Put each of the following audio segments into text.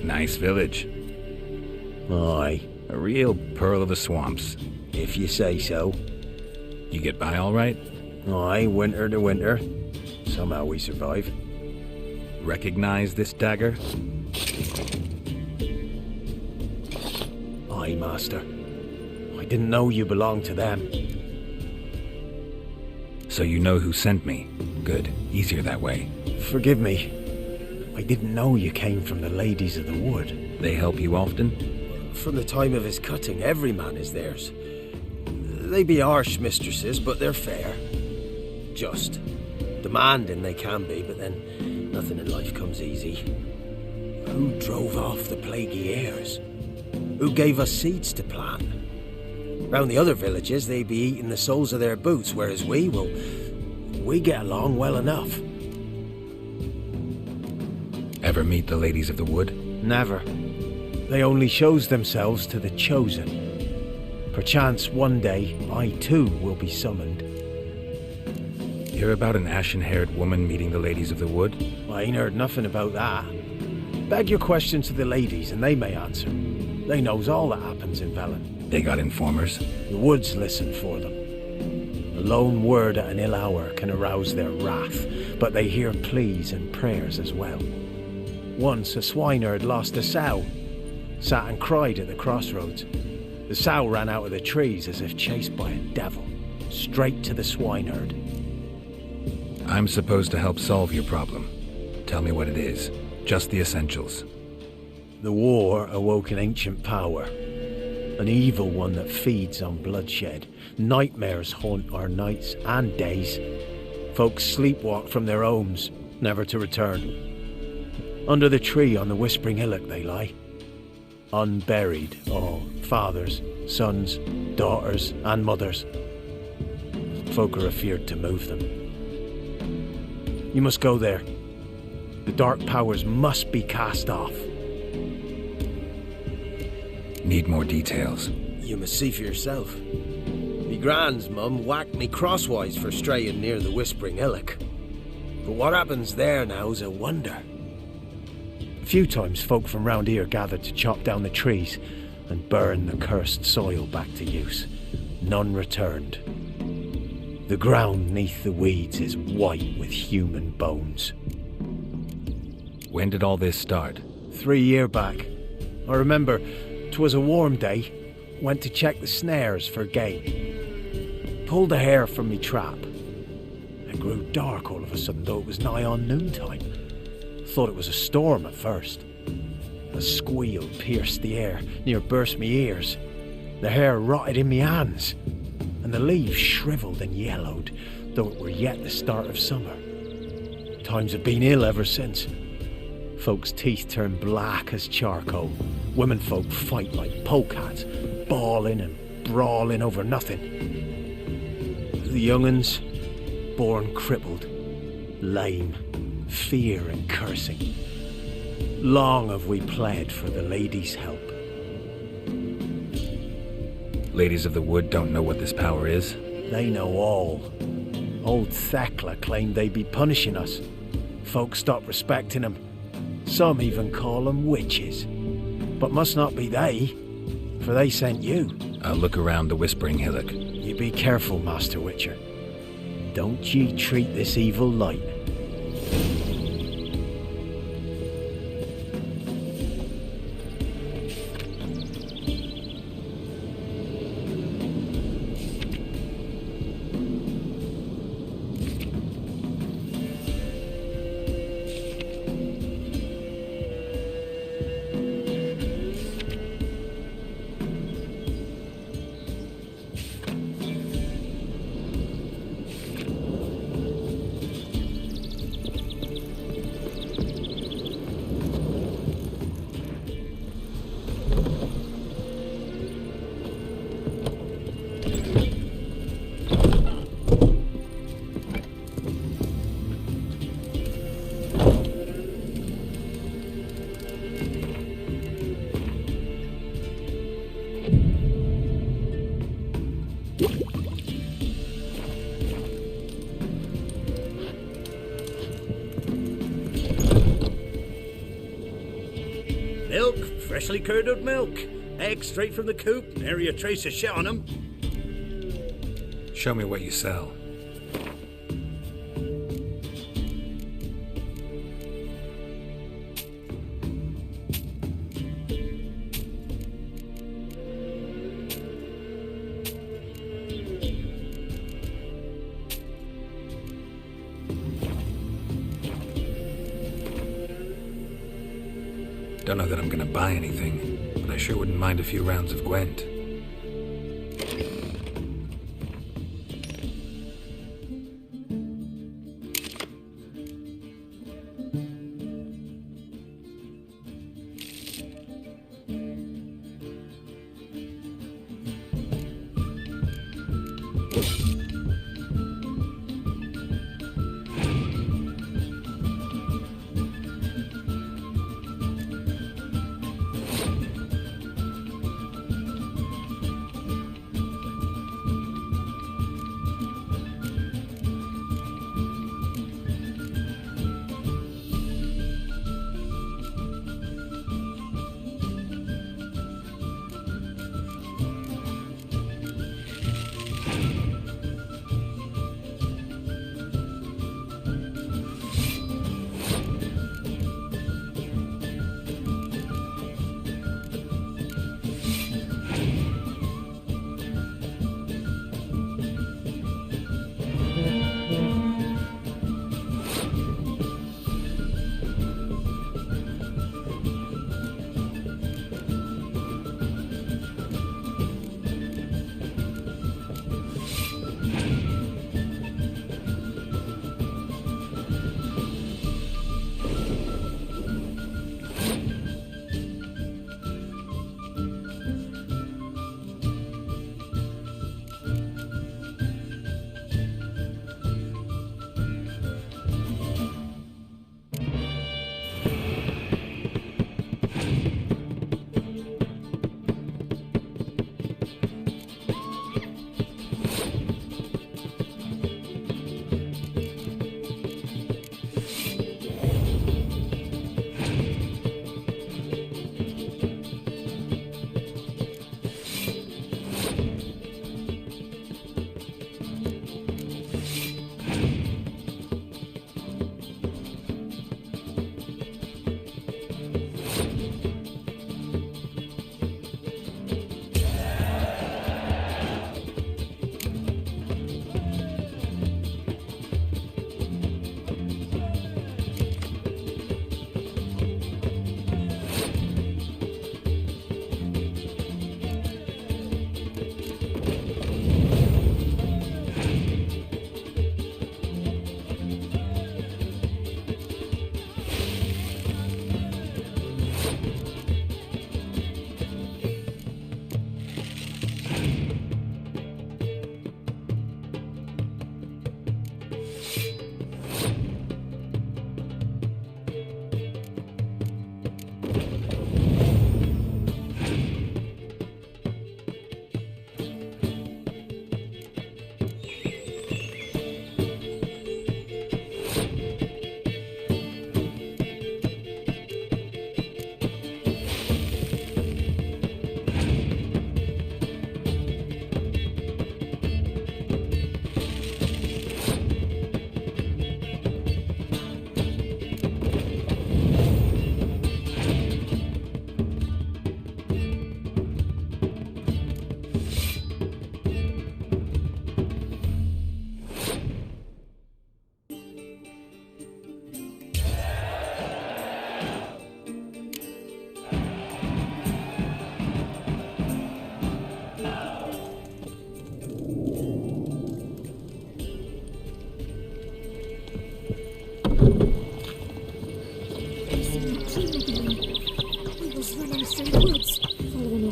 Nice village. Aye, A real pearl of the swamps. if you say so. You get by all right? Aye, winter to winter. Somehow we survive. Recognize this dagger? Aye, master. I didn't know you belonged to them. So you know who sent me. Good. Easier that way. Forgive me. I didn't know you came from the Ladies of the Wood. They help you often? From the time of his cutting, every man is theirs. They be harsh mistresses, but they're fair. Just. Demanding they can be, but then nothing in life comes easy. Who drove off the plaguey heirs? Who gave us seeds to plant? Round the other villages, they be eating the soles of their boots, whereas we get along well enough. Ever meet the Ladies of the Wood? Never. They only shows themselves to the chosen. Perchance one day, I too will be summoned. Hear about an ashen-haired woman meeting the Ladies of the Wood? I ain't heard nothing about that. Beg your questions to the ladies and they may answer. They knows all that happens in Velen. They got informers? The woods listen for them. A lone word at an ill hour can arouse their wrath, but they hear pleas and prayers as well. Once a swineherd lost a sow, sat and cried at the crossroads. The sow ran out of the trees as if chased by a devil, straight to the swineherd. I'm supposed to help solve your problem. Tell me what it is. Just the essentials. The war awoke an ancient power. An evil one that feeds on bloodshed. Nightmares haunt our nights and days. Folks sleepwalk from their homes, never to return. Under the tree on the Whispering Hillock they lie. Unburied, all fathers, sons, daughters and mothers. Folk are afeard to move them. You must go there. The dark powers must be cast off. Need more details. You must see for yourself. Me grand's mum whacked me crosswise for straying near the Whispering Hillock. But what happens there now's a wonder. A few times folk from round here gathered to chop down the trees and burn the cursed soil back to use. None returned. The ground neath the weeds is white with human bones. When did all this start? 3 year back. I remember 'twas a warm day. Went to check the snares for game. Pulled the hair from me trap. It grew dark all of a sudden, though it was nigh on noontime. Thought it was a storm at first. A squeal pierced the air, near burst me ears. The hair rotted in me hands, and the leaves shriveled and yellowed, though it were yet the start of summer. Times have been ill ever since. Folks' teeth turn black as charcoal. Women folk fight like polecats, bawling and brawling over nothing. The young'uns, born crippled, lame, fear and cursing. Long have we pled for the ladies' help. Ladies of the Wood don't know what this power is? They know all. Old Thekla claimed they'd be punishing us. Folk stopped respecting them. Some even call them witches. But must not be they, for they sent you. I'll look around the Whispering Hillock. You be careful, Master Witcher. Don't ye treat this evil light. Milk, freshly curdled milk. Eggs straight from the coop, nary a trace of shit on them. Show me what you sell. Don't know that I'm gonna buy anything, but I sure wouldn't mind a few rounds of Gwent.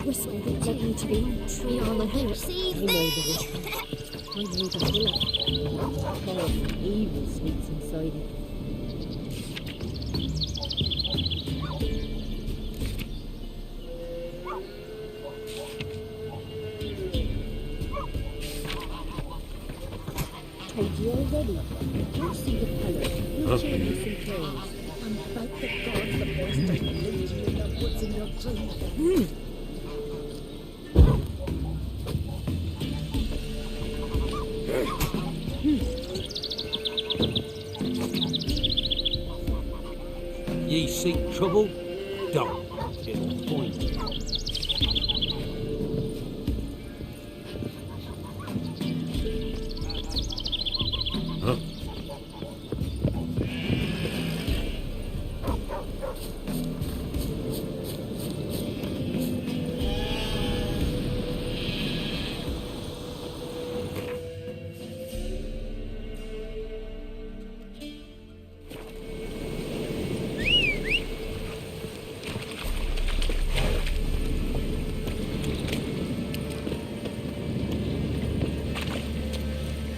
whistle that led me to the old tree on the hill. I know the whistle. I know the hillock. Powerful evil sleeps inside it. Told you already. You'll see the colour. You'll change some clothes. I'm about the gods the best of religion in the woods in your Ye seek trouble? Don't. It'll find you. Huh?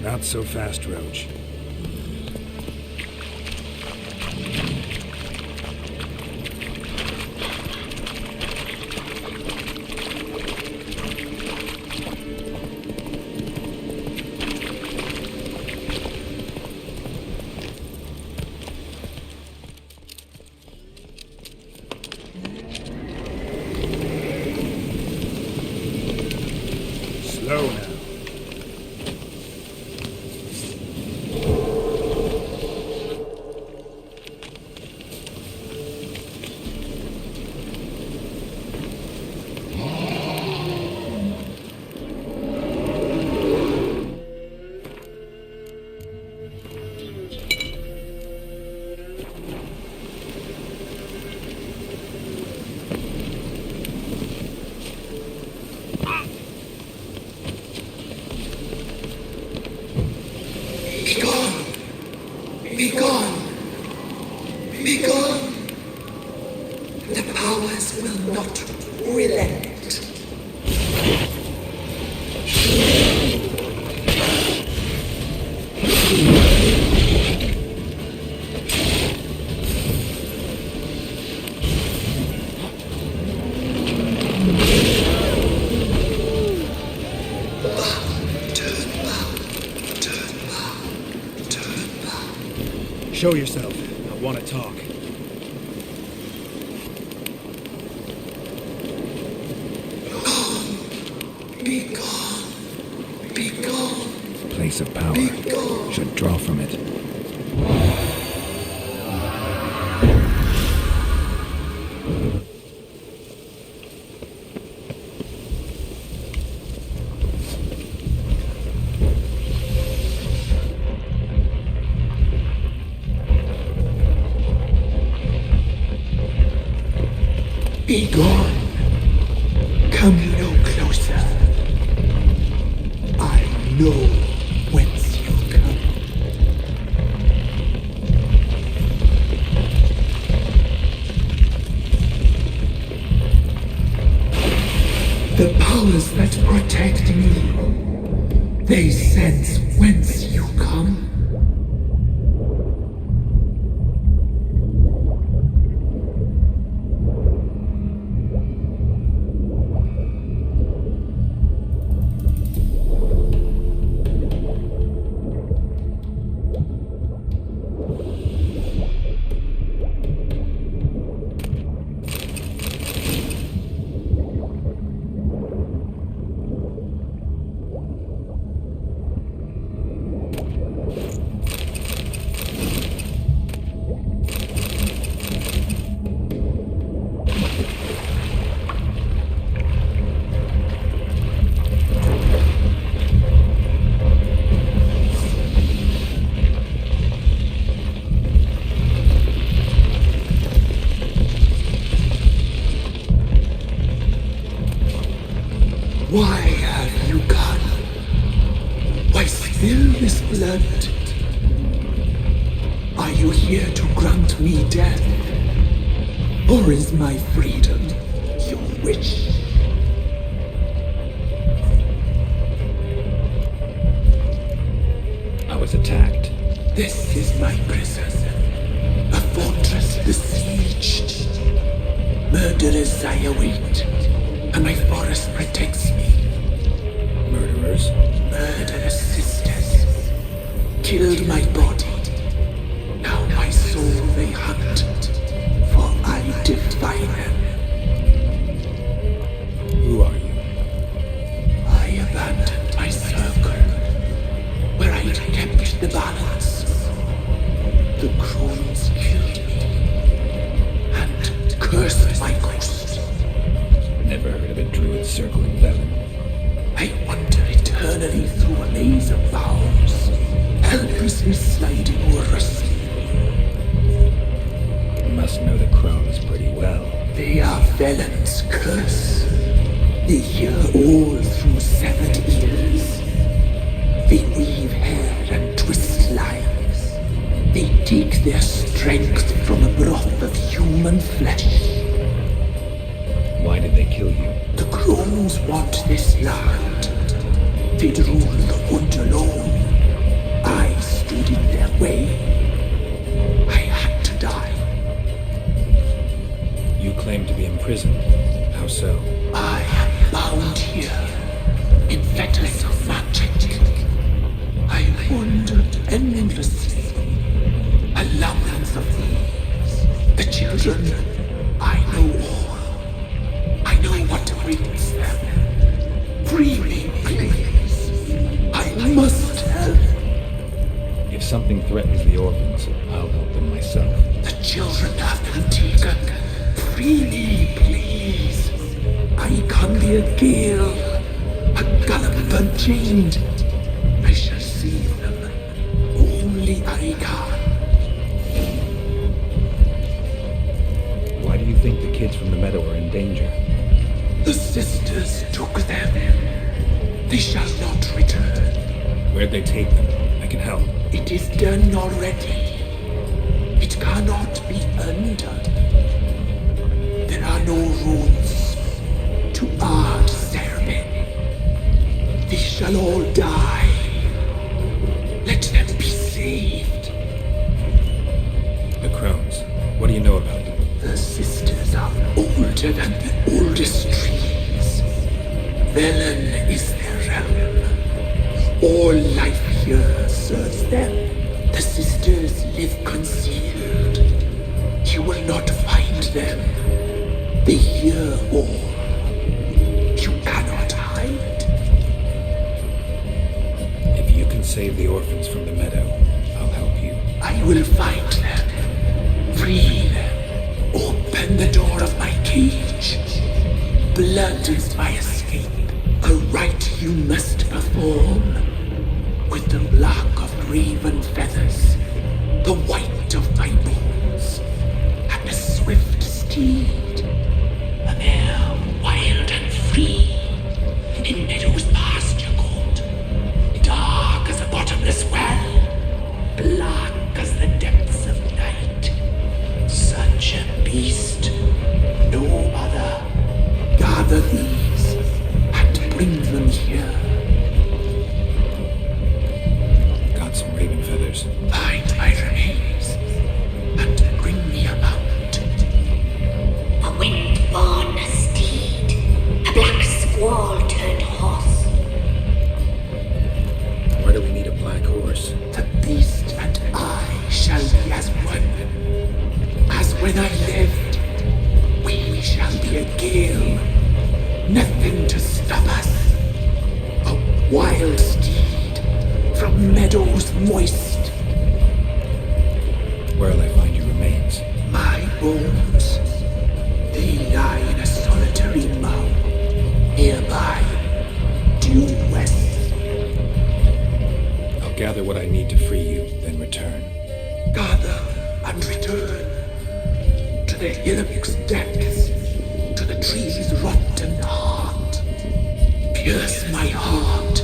Not so fast, Roach. Slow now. Be gone! Be gone! The powers will not relent. Show yourself. I want to talk. Be gone. Be gone. Place of power. Be gone. Should draw from it. Be gone. Come no closer. I know whence you come. The powers that protect me, they sense whence you come. Why have you gone? Why spill this blood? Are you here to grant me death? Or is my freedom your wish? I was attacked. This is my prison. A fortress besieged. Murderers I await, and my forest protects me. Murderers? Murderous sisters killed my body. Now my soul they hunt, for I defy them. cursed my ghost. Never heard of a druid circling Velen. I wander eternally through a maze of vows, helplessly sliding o'er a sea. You must know the crones pretty well. They are Velen's curse. They hear all through severed ears. They weave hair and twist lives. They take their strength from a broth of human flesh. Why did they kill you? The crones want this land. They'd rule the wood alone. I stood in their way. I had to die. You claim to be imprisoned. How so? I am bound here in fetters of magic. I wandered endlessly, a labyrinth of thieves. The children, I know all. I know what awaits them. Free me, please. I must help. If something threatens the orphans, I'll help them myself. The children have been taken. Free me, please. I can be a gale, a gallop unchained. I shall save them. Only I can. Why do you think the kids from the meadow are in danger? The sisters took them. They shall not return. Where'd they take them? I can help. It is done already. It cannot be undone. There are no rules to our ceremony. They shall all die. Let them be saved. The crones. What do you know about them? The sisters are older than the oldest trees. Velen is their realm. All life here serves them. The sisters live concealed. You will not find them. They hear all. You cannot hide. If you can save the orphans from the meadow, I'll help you. I will find them. Free them. Open the door of my cage. Blood is my escape. A rite you must perform. With the black of raven feathers, the white of my bones, and a swift steed. A mare wild and free, in meadows pasture gold, dark as a bottomless well, black as the depths of night. Such a beast, no other. Gather these and bring them here. Got some raven feathers. Find my remains and bring me a mount. A wind-born steed, a black squall turned horse. Why do we need a black horse? The beast and I shall be as one. As when I lived, we shall be a gale. Nothing to stop us. A wild steed from meadows moist. Where'll I find your remains? My bones, they lie in a solitary mound nearby, due west. I'll gather what I need to free you, then return. Gather and return to the hillock's depths, to the tree's rotten heart. Pierce my heart,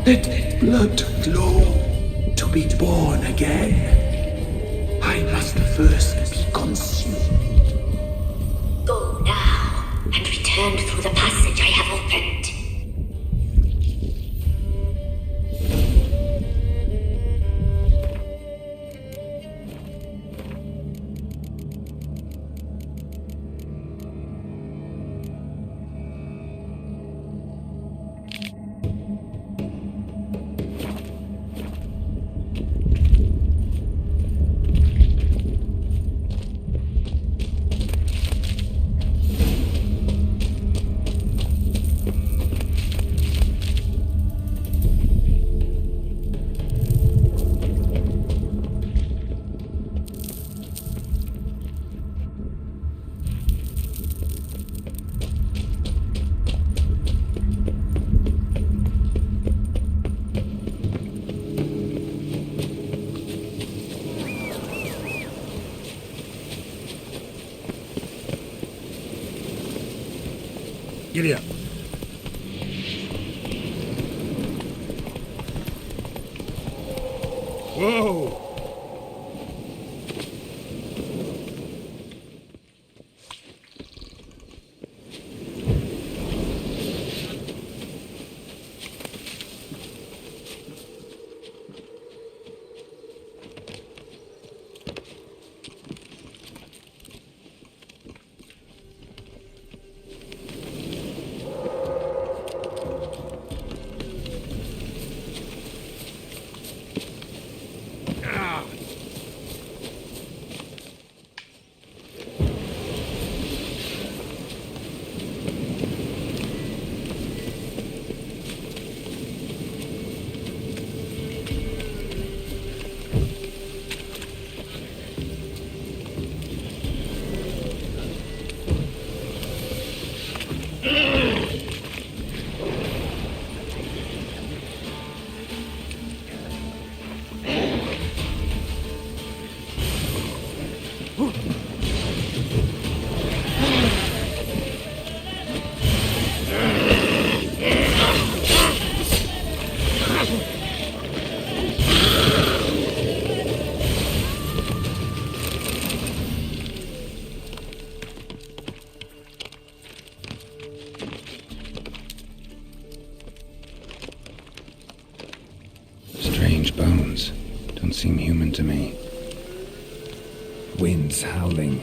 let blood flow to be born again. I must first be consumed. Go now, and return through the passage I have opened. Giddy up. Whoa! Strange bones. Don't seem human to me. Winds howling.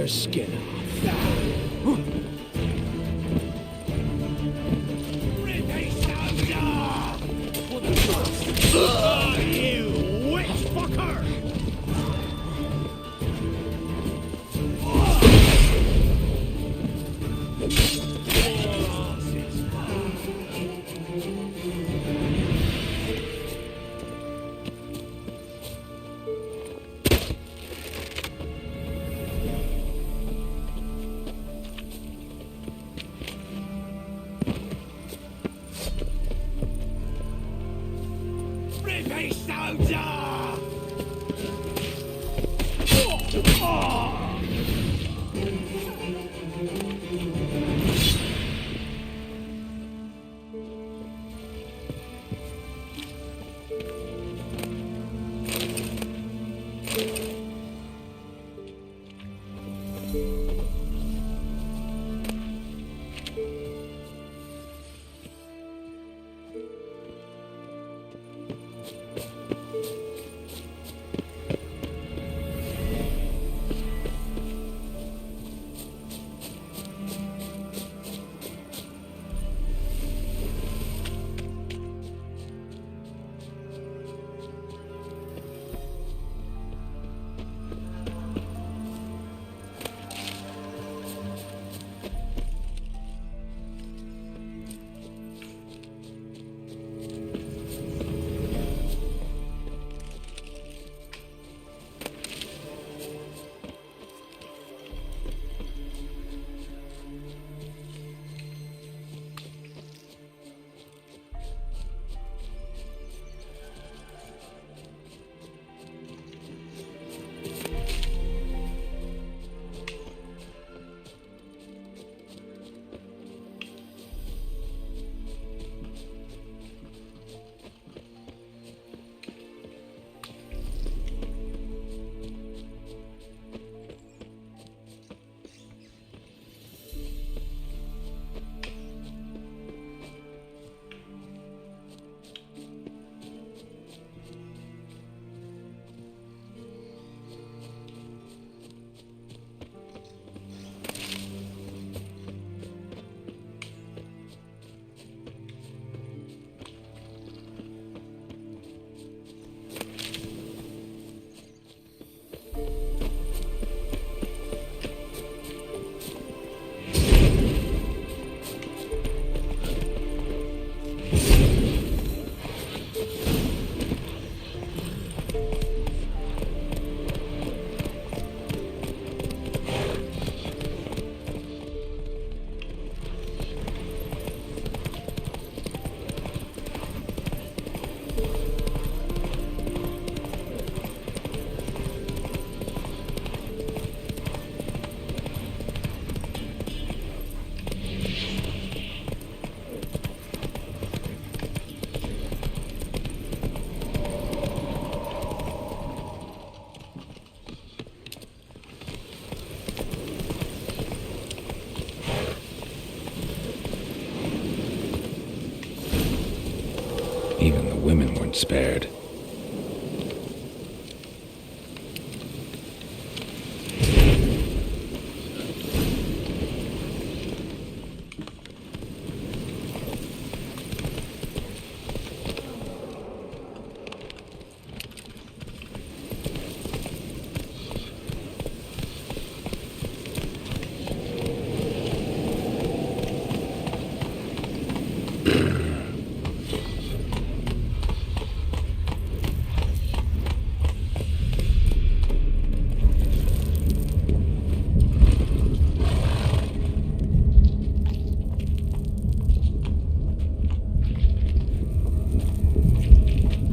your skin off. You witch fucker! Even the women weren't spared.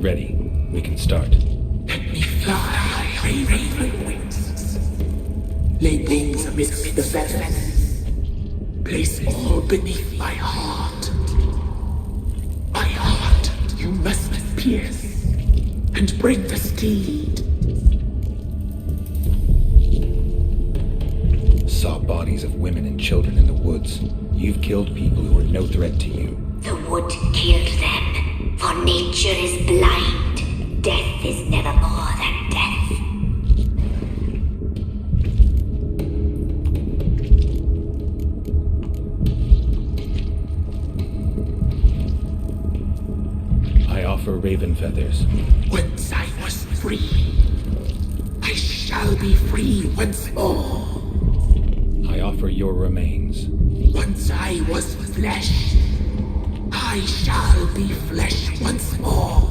Ready. We can start. Let me fly, raven wings. Lay wings amidst the feathers. Place all beneath my heart. My heart you must pierce, and bring the steed. Saw bodies of women and children in the woods. You've killed people who are no threat to you. The wood killed them, for nature is blind. Death is never more than death. offer raven feathers. Once I was free, I shall be free once more. I offer your remains. Once I was flesh, I shall be flesh once more.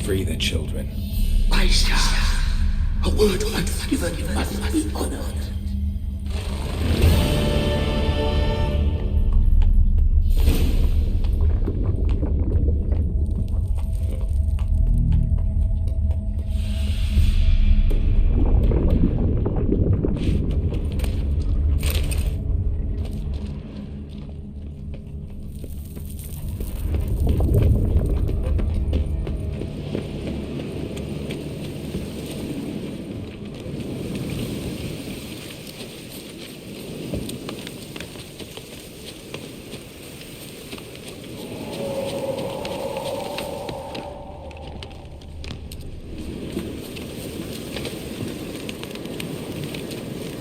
Free the children. I shall. A word once given must be honored.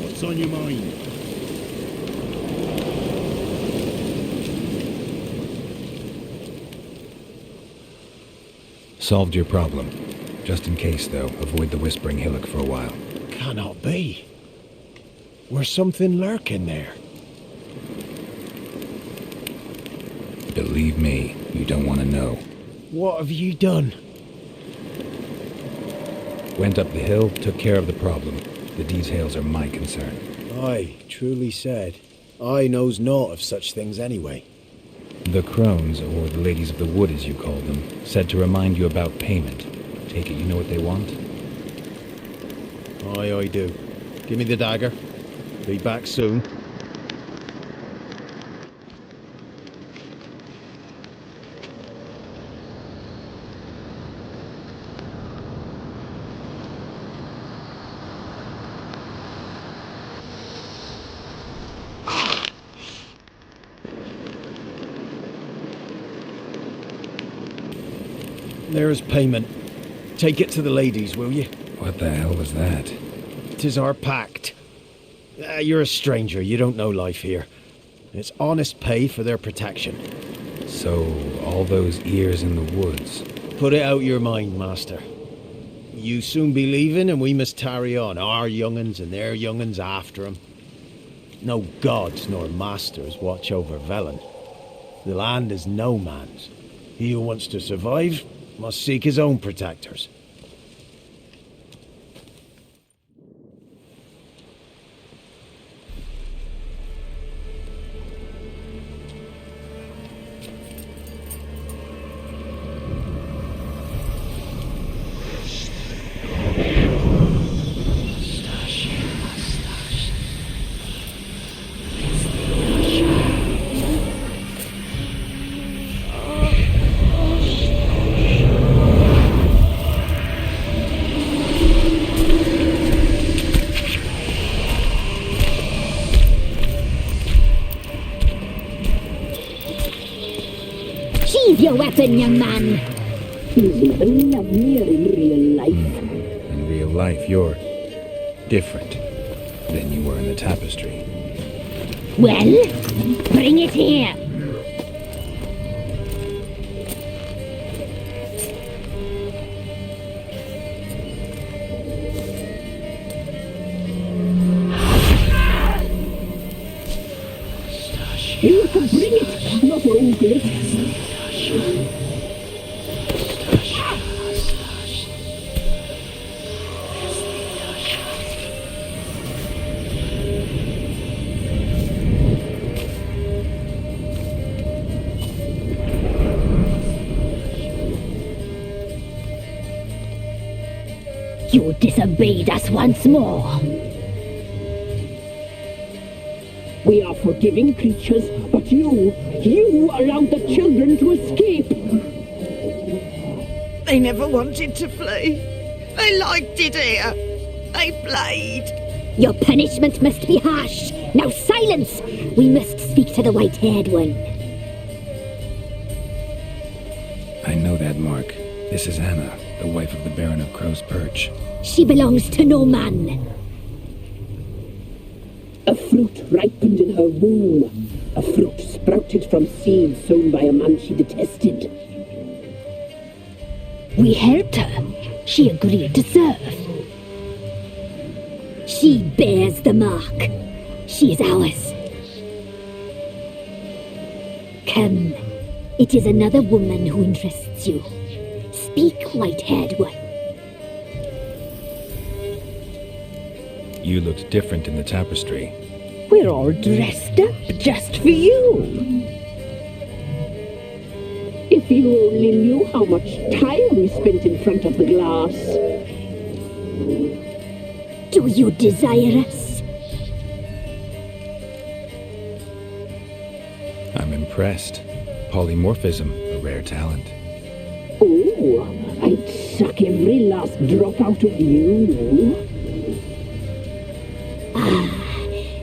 What's on your mind? Solved your problem. Just in case, though, avoid the Whispering Hillock for a while. Cannot be. Where's something lurking there? Believe me, you don't want to know. What have you done? Went up the hill, took care of the problem. The details are my concern. Aye, truly said. I knows naught of such things anyway. The crones, or the ladies of the wood as you call them, said to remind you about payment. Take it you know what they want? Aye, I do. Give me the dagger. Be back soon. There's payment. Take it to the ladies, will you? What the hell was that? 'Tis our pact. You're a stranger, you don't know life here. It's honest pay for their protection. So, all those ears in the woods. Put it out your mind, master. You soon be leaving and we must tarry on, our young'uns and their young'uns after 'em. No gods nor masters watch over Velen. The land is no man's. He who wants to survive must seek his own protectors. Sheathe your weapon, young man. He's even lovelier in real life. In real life, you're different than you were in the tapestry. Well, bring it here. You can bring it, not ogre. You disobeyed us once more. We are forgiving creatures, but you allowed the children to escape. They never wanted to flee. They liked it here. They played. Your punishment must be harsh. Now silence! We must speak to the white-haired one. I know that mark. This is Anna, the wife of the Baron of Crow's Perch. She belongs to no man. A fruit ripened in her womb. A fruit sprouted from seeds sown by a man she detested. We helped her. She agreed to serve. She bears the mark. She is ours. Come. It is another woman who interests you. Speak, white-haired one. You looked different in the tapestry. We're all dressed up just for you. If you only knew how much time we spent in front of the glass. Do you desire us? I'm impressed. Polymorphism, a rare talent. Oh, I'd suck every last drop out of you.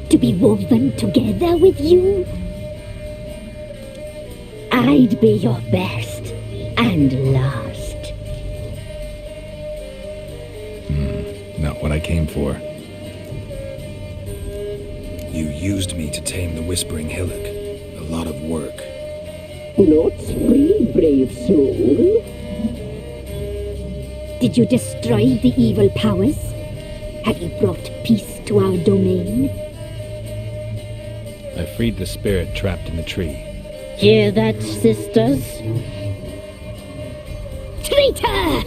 To be woven together with you? I'd be your best and last. Not what I came for. You used me to tame the Whispering Hillock. A lot of work. Not free, brave soul. Did you destroy the evil powers? Have you brought peace to our domain? I freed the spirit trapped in the tree. Hear that, sisters? Traitor!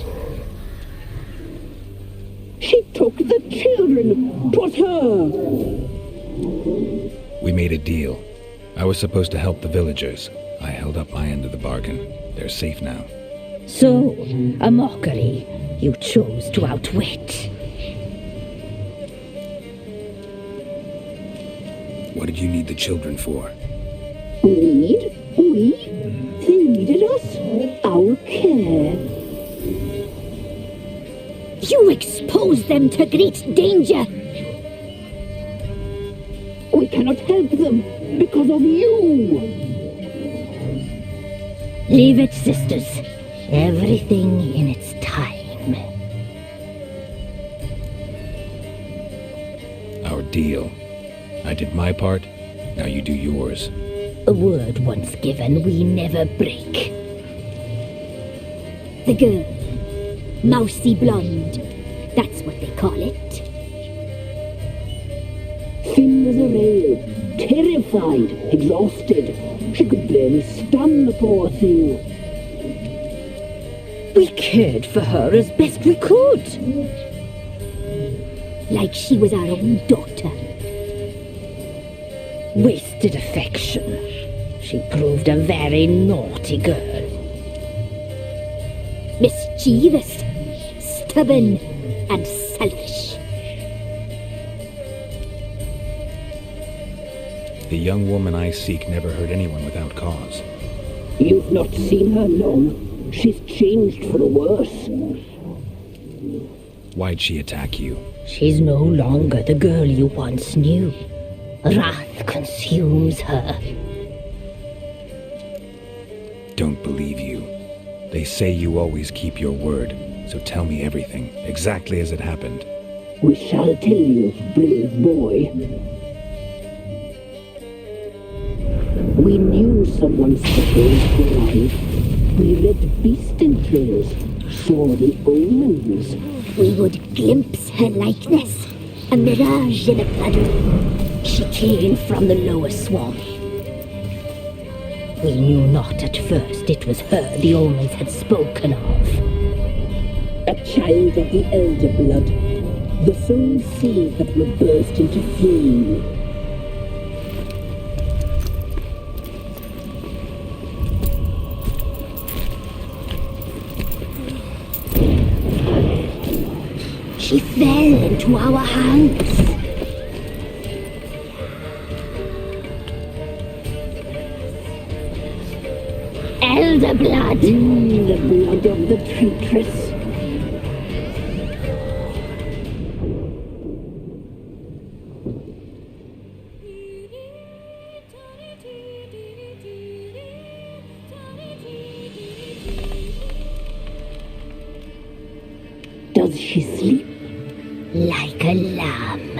She took the children. 'Twas her. We made a deal. I was supposed to help the villagers. I held up my end of the bargain. They're safe now. So, a mockery you chose to outwit. What did you need the children for? Need? We? They needed us. Our care. You exposed them to great danger. We cannot help them because of you. Leave it, sisters. Everything in its time. Our deal. I did my part, now you do yours. A word once given, we never break. The girl. Mousy blonde. That's what they call it. Thin as a rail. Terrified. Exhausted. She could barely stand, the poor thing. We cared for her as best we could. Like she was our own daughter. Wasted affection. She proved a very naughty girl. Mischievous, stubborn, and selfish. The young woman I seek never hurt anyone without cause. You've not seen her long. She's changed for the worse. Why'd she attack you? She's no longer the girl you once knew. Wrath consumes her. Don't believe you. They say you always keep your word, so tell me everything, exactly as it happened. We shall tell you, brave boy. We knew someone special was alive. We read beast entrails, saw the omens. We would glimpse her likeness, a mirage in a puddle. She came from the lower swamp. We knew not at first it was her the omens had spoken of. A child of the elder blood, the soul seed that would burst into flame. She fell into our hands. Elder blood! The blood of the traitress. Does she sleep? Like a lamb.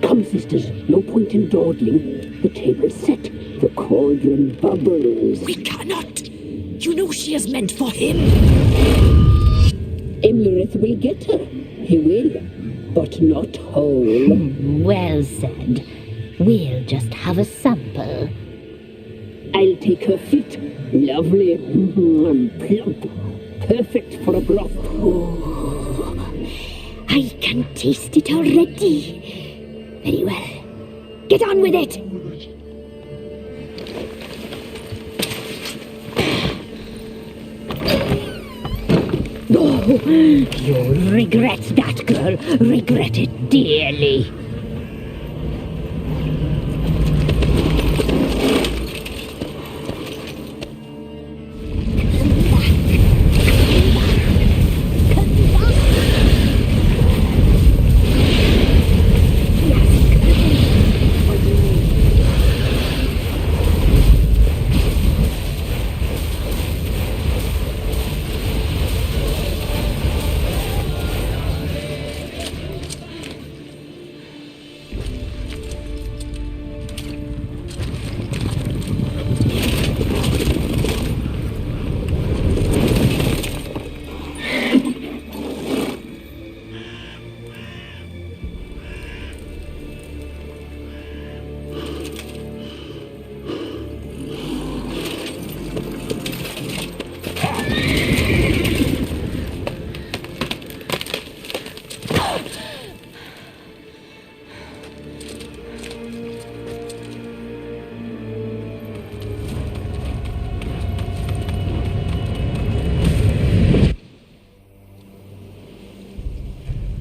Come, sisters, no point in dawdling. The table's set. The cauldron bubbles. We cannot! You know she is meant for him! Emlyrith will get her. He will, but not whole. Well said. We'll just have a sample. I'll take her feet. Lovely. Plump. Perfect for a broth. Oh, I can taste it already. Very well. Get on with it! Oh, you'll regret that, girl. Regret it dearly.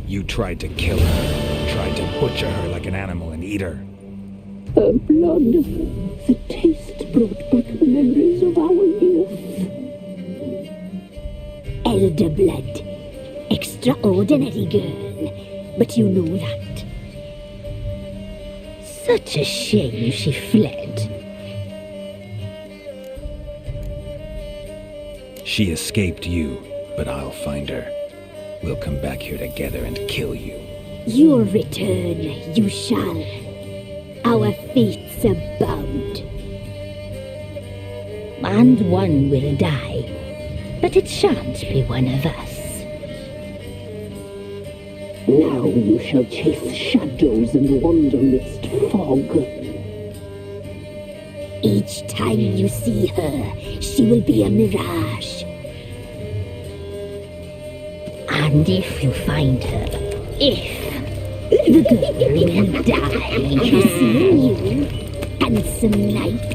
You tried to kill her. Tried to butcher her like an animal and eat her. Her blood. The taste brought back memories of our youth. Elder blood. Extraordinary girl. But you know that. Such a shame she fled. She escaped you, but I'll find her. We'll come back here together and kill you. You'll return, you shall. Our fates are bound. And one will die, but it shan't be one of us. Now you shall chase shadows and wander midst fog. Each time you see her, she will be a mirage. And if you find her, the girl will die. Seeing you, handsome knight.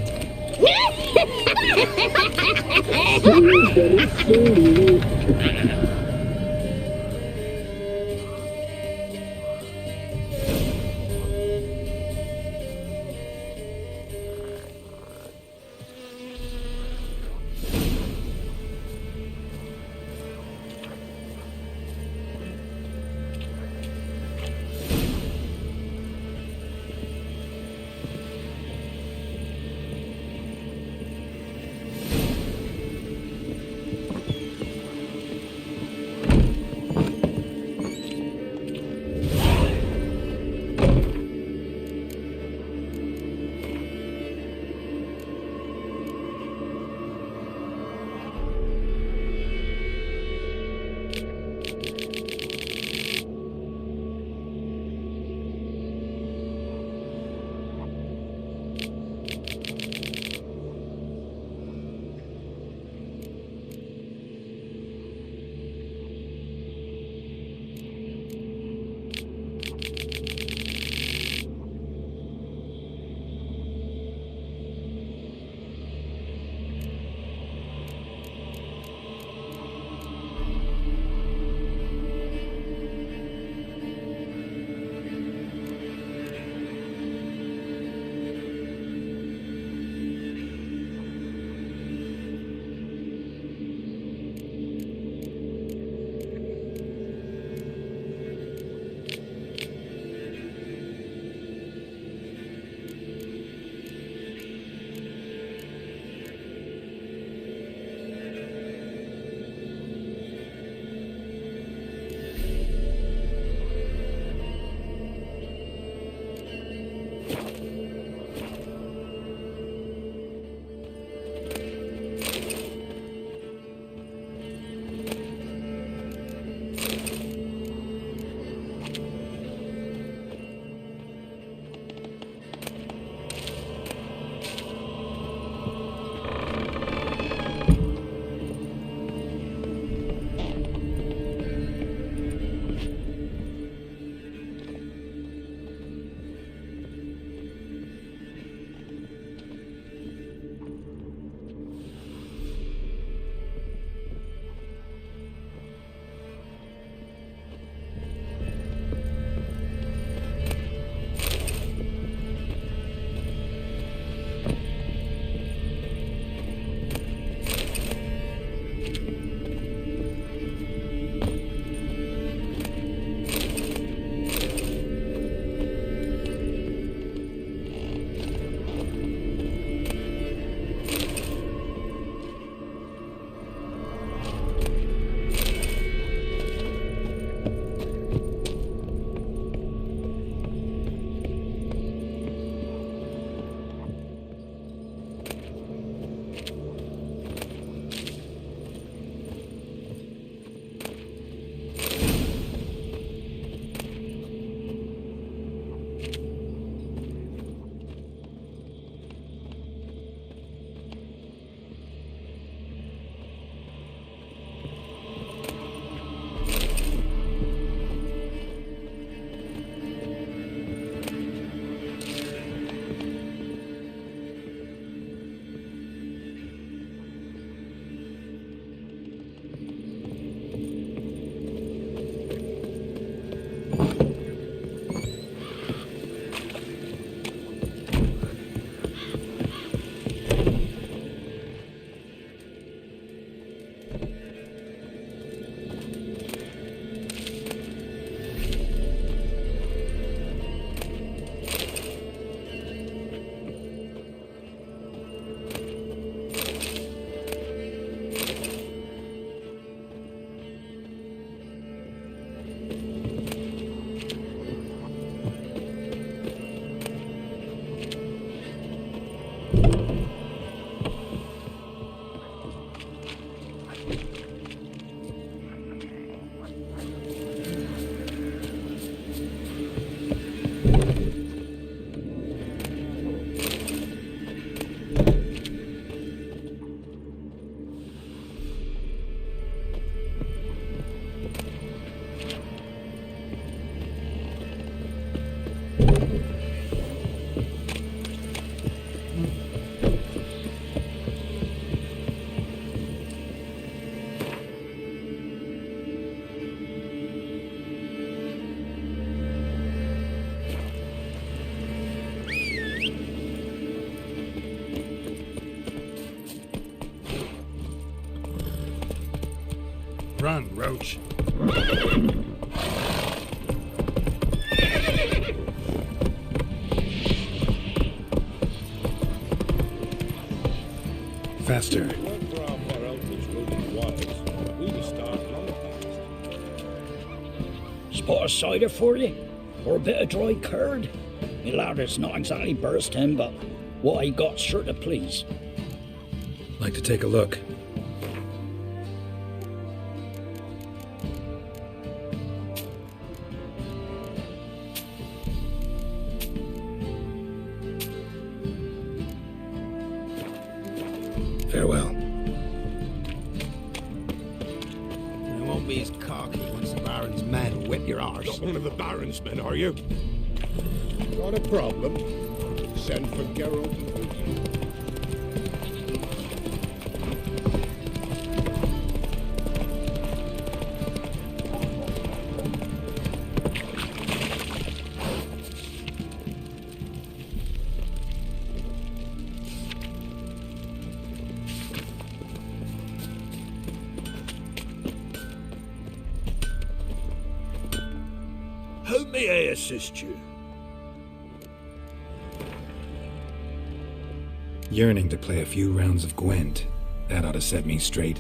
Run, Roach. Faster. Spot a cider for you? Or a bit of dry curd? Me lad, it's not exactly bursting, but what I got's sure to please. Like to take a look. Farewell. You won't be as cocky once the Baron's men whip your arse. Not one of the Baron's men, are you? Got a problem? Send for Geralt. How may I assist you? Yearning to play a few rounds of Gwent. That ought to set me straight.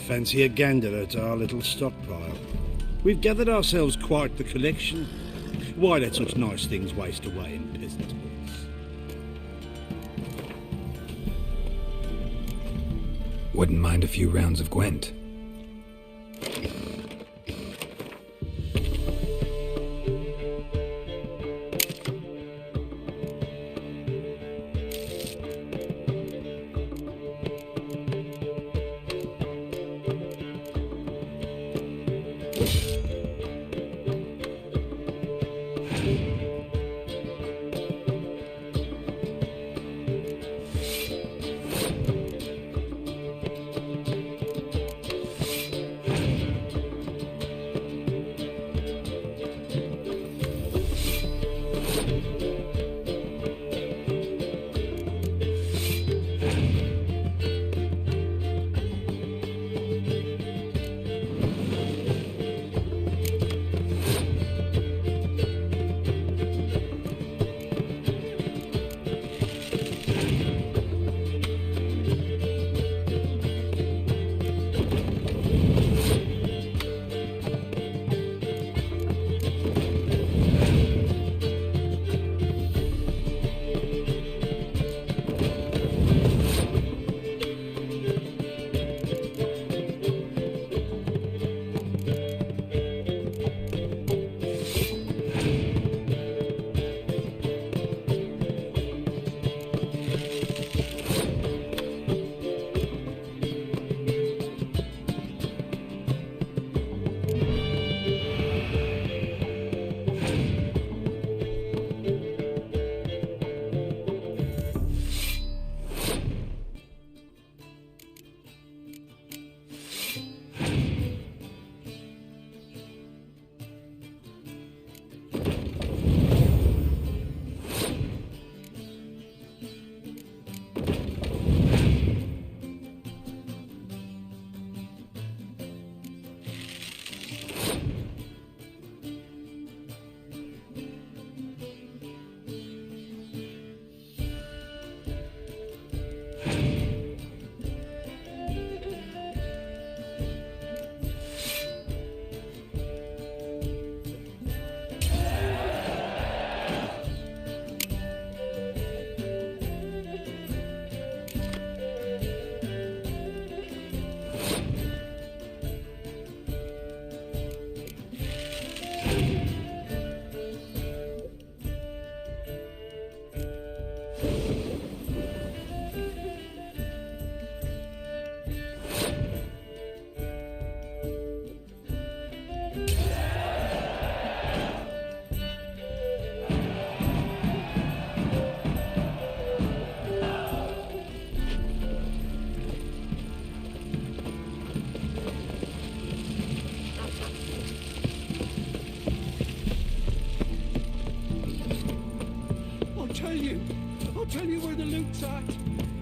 Fancy a gander at our little stockpile. We've gathered ourselves quite the collection. Why let such nice things waste away in peasant halls? Wouldn't mind a few rounds of Gwent.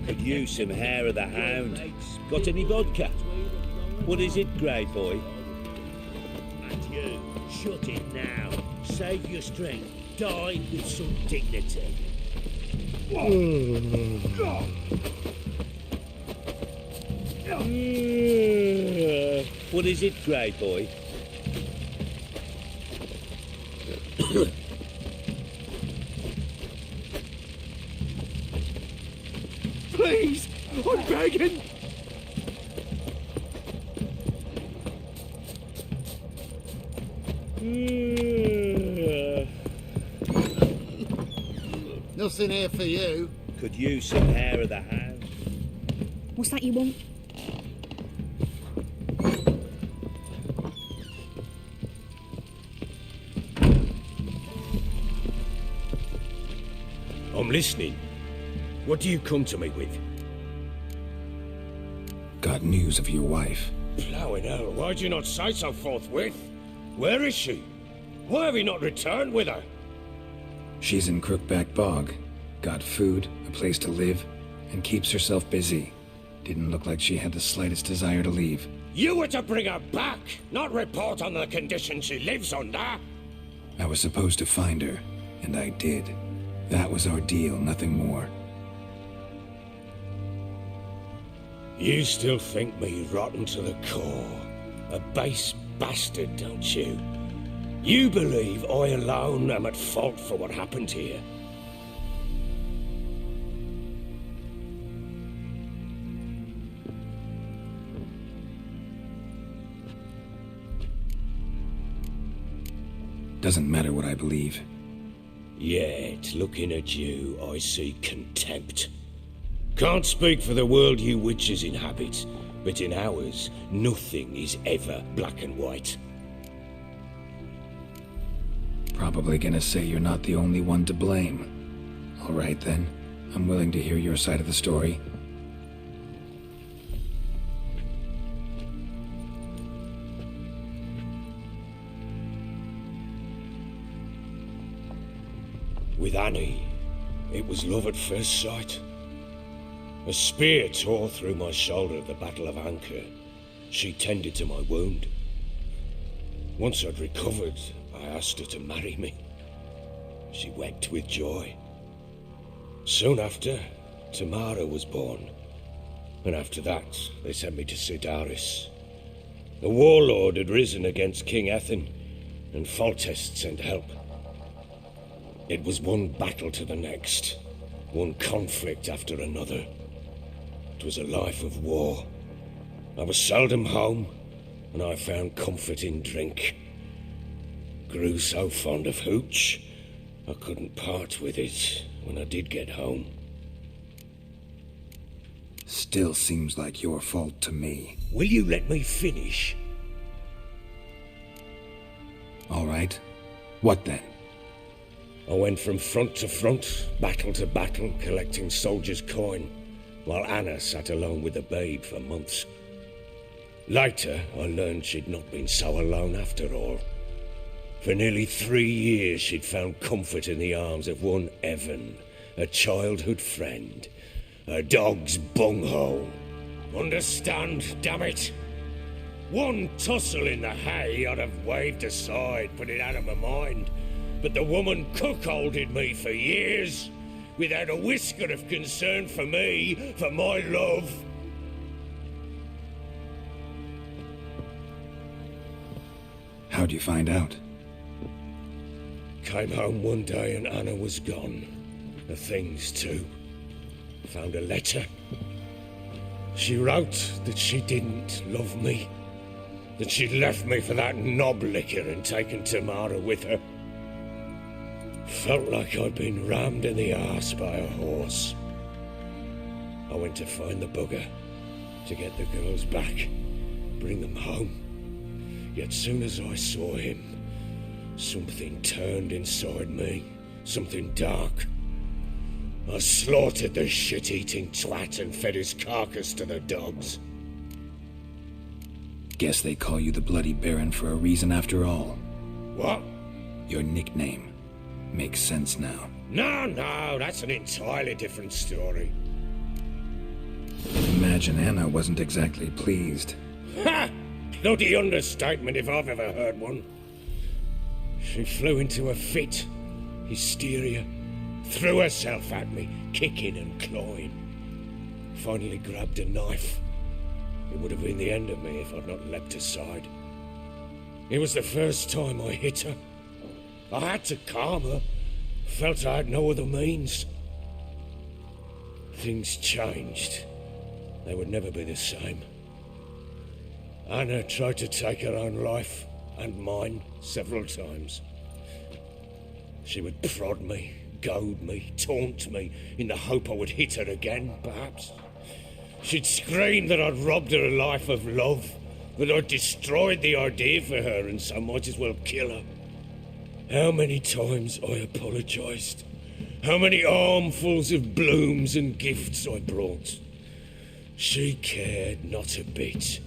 Could use some hair of the hound. Got any vodka? What is it, grey boy? And you, shut it now. Save your strength. Die with some dignity. What is it, grey boy? Please, I'm begging. Nothing here for you. Could use some hair of the hound. What's that you want? I'm listening. What do you come to me with? Got news of your wife. Plowing hell, why'd you not say so forthwith? Where is she? Why have you not returned with her? She's in Crookback Bog. Got food, a place to live, and keeps herself busy. Didn't look like she had the slightest desire to leave. You were to bring her back, not report on the condition she lives under. I was supposed to find her, and I did. That was our deal, nothing more. You still think me rotten to the core. A base bastard, don't you? You believe I alone am at fault for what happened here. Doesn't matter what I believe. Yet, looking at you, I see contempt. Can't speak for the world you witches inhabit, but in ours, nothing is ever black and white. Probably gonna say you're not the only one to blame. All right then, I'm willing to hear your side of the story. With Annie, it was love at first sight. A spear tore through my shoulder at the Battle of Anchor. She tended to my wound. Once I'd recovered, I asked her to marry me. She wept with joy. Soon after, Tamara was born. And after that, they sent me to Sidaris. The warlord had risen against King Ethan, and Foltest sent help. It was one battle to the next, one conflict after another. It was a life of war. I was seldom home, and I found comfort in drink. Grew so fond of hooch, I couldn't part with it when I did get home. Still seems like your fault to me. Will you let me finish? All right. What then? I went from front to front, battle to battle, collecting soldiers' coin, while Anna sat alone with the babe for months. Later, I learned she'd not been so alone after all. For nearly 3 years, she'd found comfort in the arms of one Evan, a childhood friend, a dog's bunghole. Understand, damn it? One tussle in the hay I'd have waved aside, put it out of my mind. But the woman cuckolded me for years, without a whisker of concern for me, for my love. How'd you find out? Came home one day and Anna was gone. The things too. Found a letter. She wrote that she didn't love me. That she'd left me for that knob licker and taken Tamara with her. Felt like I'd been rammed in the arse by a horse. I went to find the bugger, to get the girls back, bring them home. Yet soon as I saw him, something turned inside me, something dark. I slaughtered the shit-eating twat and fed his carcass to the dogs. Guess they call you the Bloody Baron for a reason after all. What? Your nickname. Makes sense now. No, that's an entirely different story. Imagine Anna wasn't exactly pleased. Ha! Bloody understatement if I've ever heard one. She flew into a fit, hysteria, threw herself at me, kicking and clawing. Finally grabbed a knife. It would have been the end of me if I'd not leapt aside. It was the first time I hit her. I had to calm her. Felt I had no other means. Things changed. They would never be the same. Anna tried to take her own life, and mine, several times. She would prod me, goad me, taunt me, in the hope I would hit her again, perhaps. She'd scream that I'd robbed her life of love, that I'd destroyed the idea for her and so might as well kill her. How many times I apologised. How many armfuls of blooms and gifts I brought. She cared not a bit.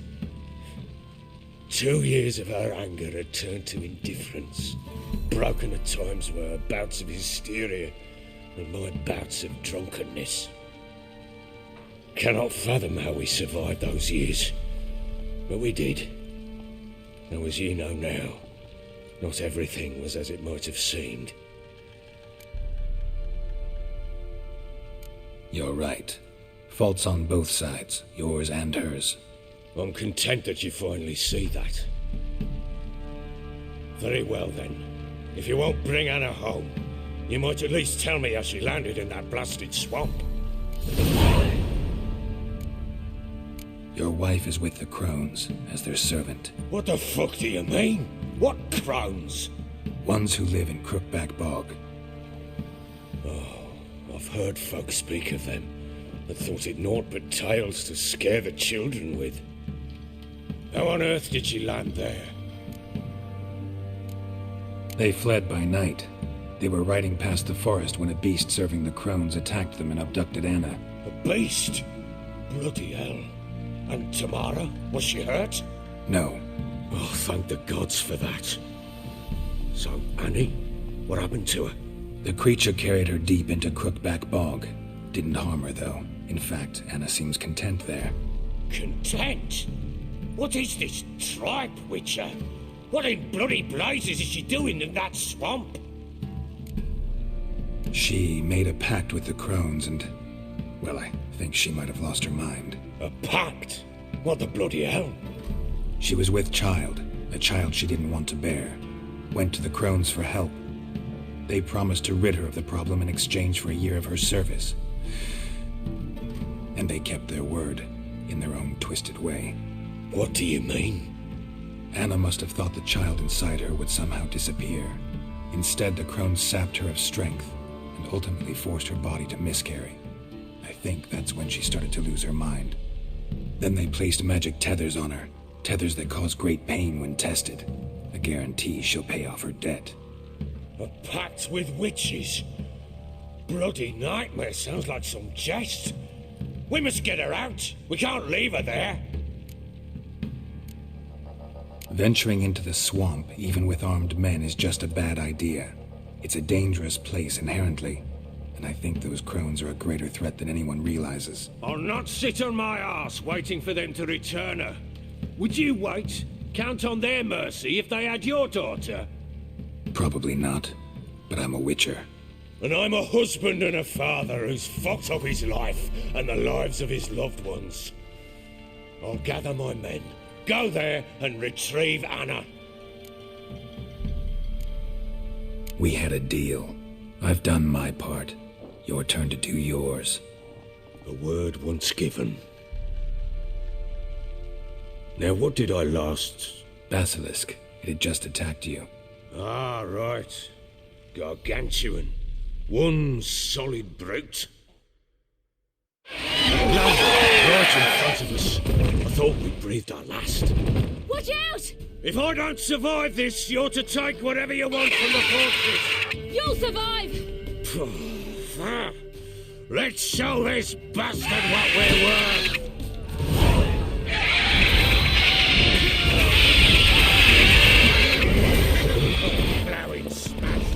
2 years of her anger had turned to indifference, broken at times by her bouts of hysteria and my bouts of drunkenness. Cannot fathom how we survived those years, but we did. Though as you know now, not everything was as it might have seemed. You're right. Faults on both sides, yours and hers. I'm content that you finally see that. Very well then. If you won't bring Anna home, you might at least tell me how she landed in that blasted swamp. Your wife is with the crones, as their servant. What the fuck do you mean? What crones? Ones who live in Crookback Bog. Oh, I've heard folk speak of them, and thought it naught but tales to scare the children with. How on earth did she land there? They fled by night. They were riding past the forest when a beast serving the crones attacked them and abducted Anna. A beast? Bloody hell. And Tamara? Was she hurt? No. Oh, thank the gods for that. So, Annie? What happened to her? The creature carried her deep into Crookback Bog. Didn't harm her, though. In fact, Anna seems content there. Content? What is this tripe, Witcher? What in bloody blazes is she doing in that swamp? She made a pact with the crones and... well, I think she might have lost her mind. A pact? What the bloody hell? She was with child, a child she didn't want to bear. Went to the crones for help. They promised to rid her of the problem in exchange for a year of her service. And they kept their word, in their own twisted way. What do you mean? Anna must have thought the child inside her would somehow disappear. Instead, the crones sapped her of strength, and ultimately forced her body to miscarry. I think that's when she started to lose her mind. Then they placed magic tethers on her, tethers that cause great pain when tested. A guarantee she'll pay off her debt. A pact with witches? Bloody nightmare, sounds like some jest. We must get her out. We can't leave her there. Venturing into the swamp, even with armed men, is just a bad idea. It's a dangerous place inherently, and I think those crones are a greater threat than anyone realizes. I'll not sit on my arse waiting for them to return her. Would you wait? Count on their mercy if they had your daughter? Probably not, but I'm a witcher. And I'm a husband and a father who's fucked up his life and the lives of his loved ones. I'll gather my men, go there and retrieve Anna. We had a deal. I've done my part. Your turn to do yours. A word once given. Now what did I last... Basilisk. It had just attacked you. Ah, right. Gargantuan. One solid brute. Right in front of us. I thought we breathed our last. Watch out! If I don't survive this, you're to take whatever you want from the fortress. You'll survive! Let's show this bastard what we're worth. Blowing smash.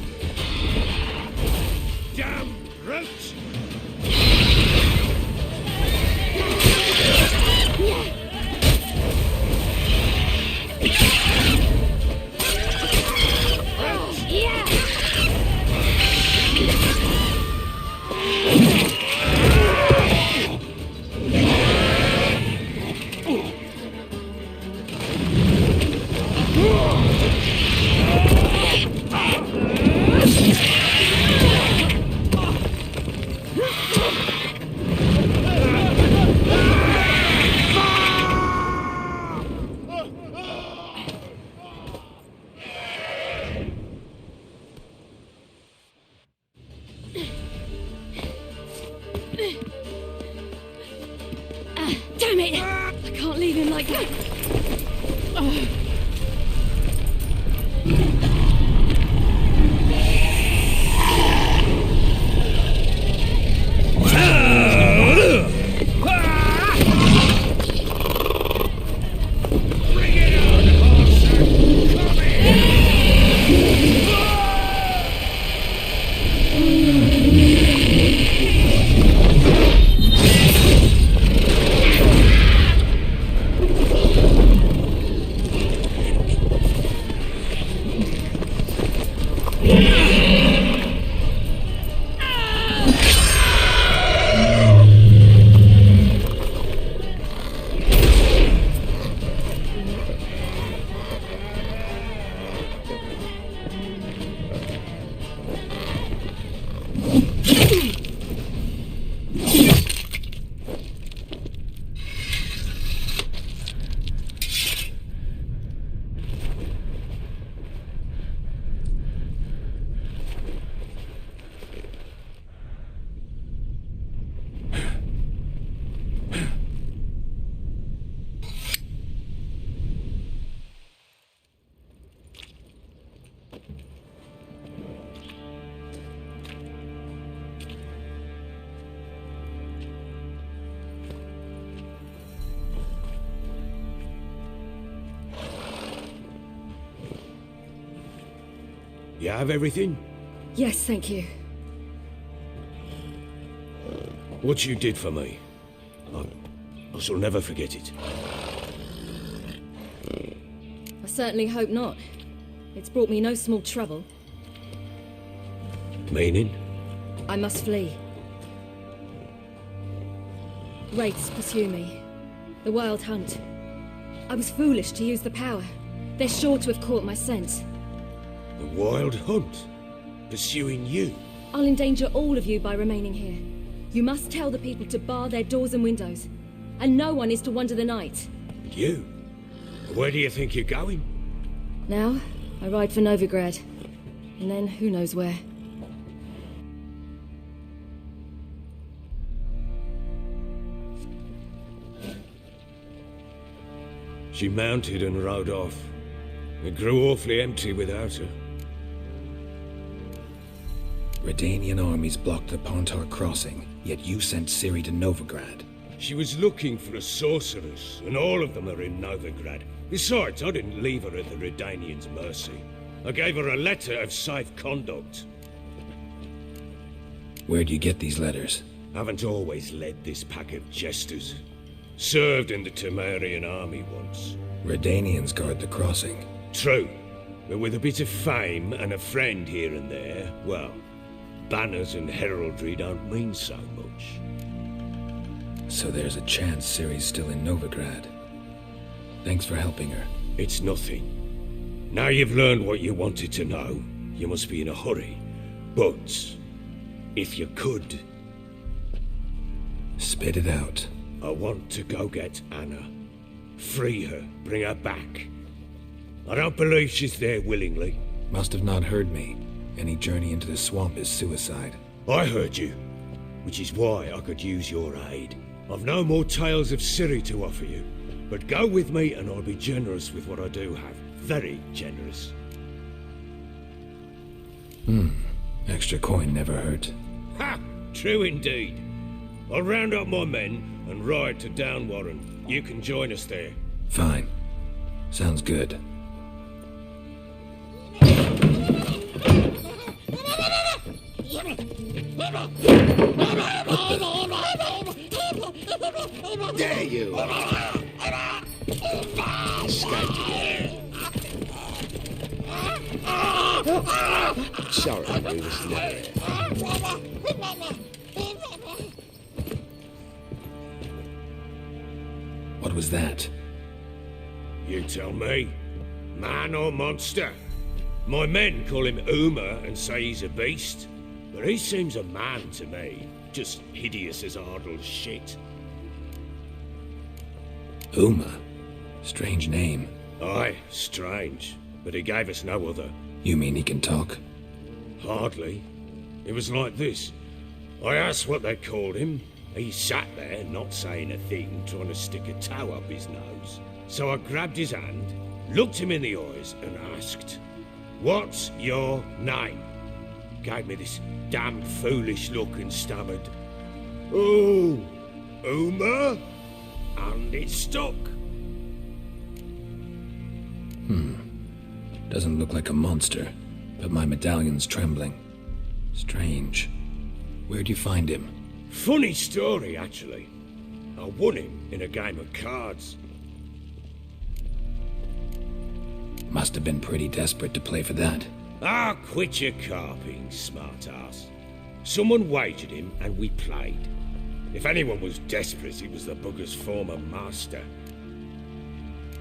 Damn it! I can't leave him like that. You have everything? Yes, thank you. What you did for me, I shall never forget it. I certainly hope not. It's brought me no small trouble. Meaning? I must flee. Wraiths pursue me. The Wild Hunt. I was foolish to use the power. They're sure to have caught my scent. The Wild Hunt? Pursuing you? I'll endanger all of you by remaining here. You must tell the people to bar their doors and windows. And no one is to wander the night. You? Where do you think you're going? Now, I ride for Novigrad. And then, who knows where. She mounted and rode off. It grew awfully empty without her. Redanian armies blocked the Pontar crossing, yet you sent Ciri to Novigrad. She was looking for a sorceress, and all of them are in Novigrad. Besides, I didn't leave her at the Redanians' mercy. I gave her a letter of safe conduct. Where'd you get these letters? Haven't always led this pack of jesters. Served in the Temerian army once. Redanians guard the crossing. True, but with a bit of fame and a friend here and there, well, banners and heraldry don't mean so much. So there's a chance Ciri's still in Novigrad. Thanks for helping her. It's nothing. Now you've learned what you wanted to know, you must be in a hurry. But, if you could... Spit it out. I want to go get Anna. Free her, bring her back. I don't believe she's there willingly. Must have not heard me. Any journey into the swamp is suicide. I heard you, which is why I could use your aid. I've no more tales of Ciri to offer you, but go with me and I'll be generous with what I do have. Very generous. Extra coin never hurt. Ha! True indeed. I'll round up my men and ride to Downwarren. You can join us there. Fine. Sounds good. Dare you! Sorry, we was never. What was that? You tell me. Man or monster? My men call him Uma and say he's a beast, but he seems a man to me. Just hideous as Ardle's shit. Uma? Strange name. Aye, strange. But he gave us no other. You mean he can talk? Hardly. It was like this. I asked what they called him, He sat there, not saying a thing, trying to stick a toe up his nose. So I grabbed his hand, looked him in the eyes, and asked, "What's your name?" Gave me this damned foolish look and stammered, "Oh, Uma?" And it stuck. Doesn't look like a monster, but my medallion's trembling. Strange. Where'd you find him? Funny story, actually. I won him in a game of cards. Must have been pretty desperate to play for that. Ah, quit your carping, smart-ass. Someone wagered him, and we played. If anyone was desperate, it was the bugger's former master.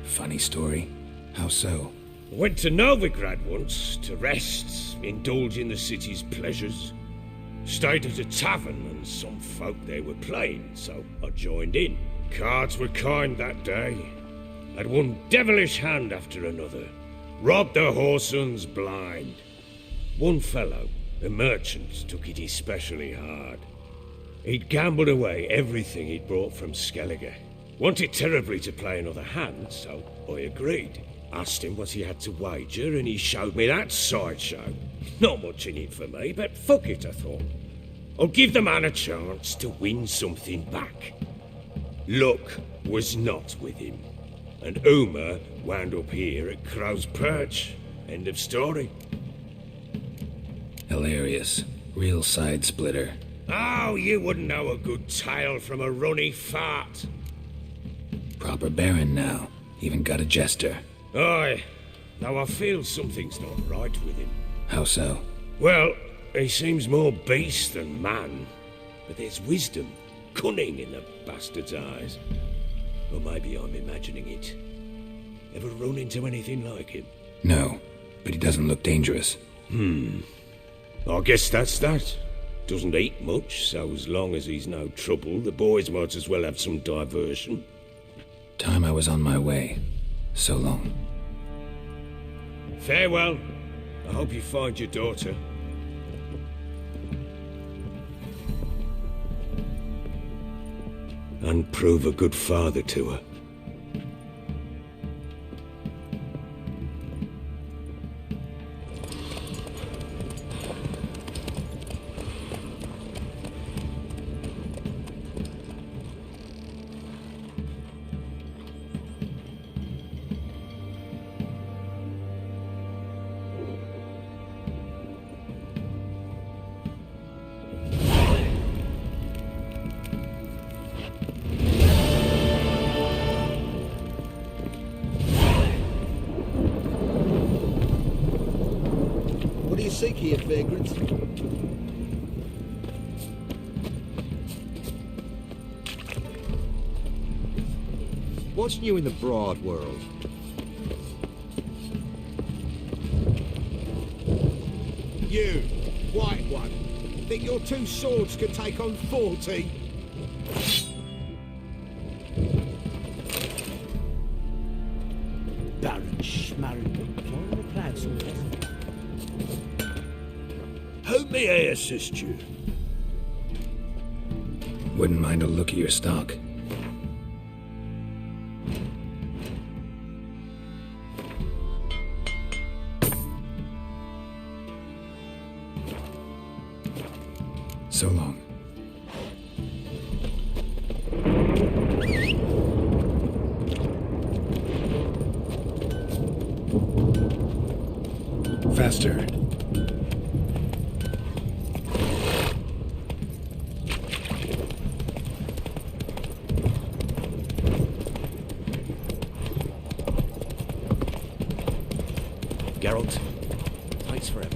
Funny story. How so? Went to Novigrad once, to rest, indulge in the city's pleasures. Stayed at a tavern, and some folk there were playing, so I joined in. Cards were kind that day. Had one devilish hand after another. Robbed the whoresons blind. One fellow, a merchant, took it especially hard. He'd gambled away everything he'd brought from Skellige. Wanted terribly to play another hand, so I agreed. Asked him what he had to wager, and he showed me that sideshow. Not much in it for me, but fuck it, I thought. I'll give the man a chance to win something back. Luck was not with him, and Uma wound up here at Crow's Perch. End of story. Hilarious. Real side splitter. Oh, you wouldn't know a good tale from a runny fart. Proper baron now. Even got a jester. Aye, though I feel something's not right with him. How so? Well, he seems more beast than man. But there's wisdom, cunning in the bastard's eyes. Or maybe I'm imagining it. Ever run into anything like him? No, but he doesn't look dangerous. I guess that's that. Doesn't eat much, so as long as he's no trouble, the boys might as well have some diversion. Time I was on my way. So long. Farewell. I hope you find your daughter. And prove a good father to her. Seek here, vagrants. What's new in the broad world? You, white one, think your two swords could take on 40? Baron Schmarren, flying the clouds all this. How may I assist you? Wouldn't mind a look at your stock. So long. Faster. Geralt, takes forever.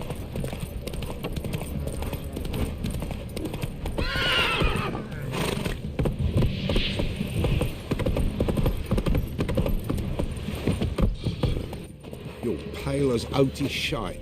You're pale as oaty shite.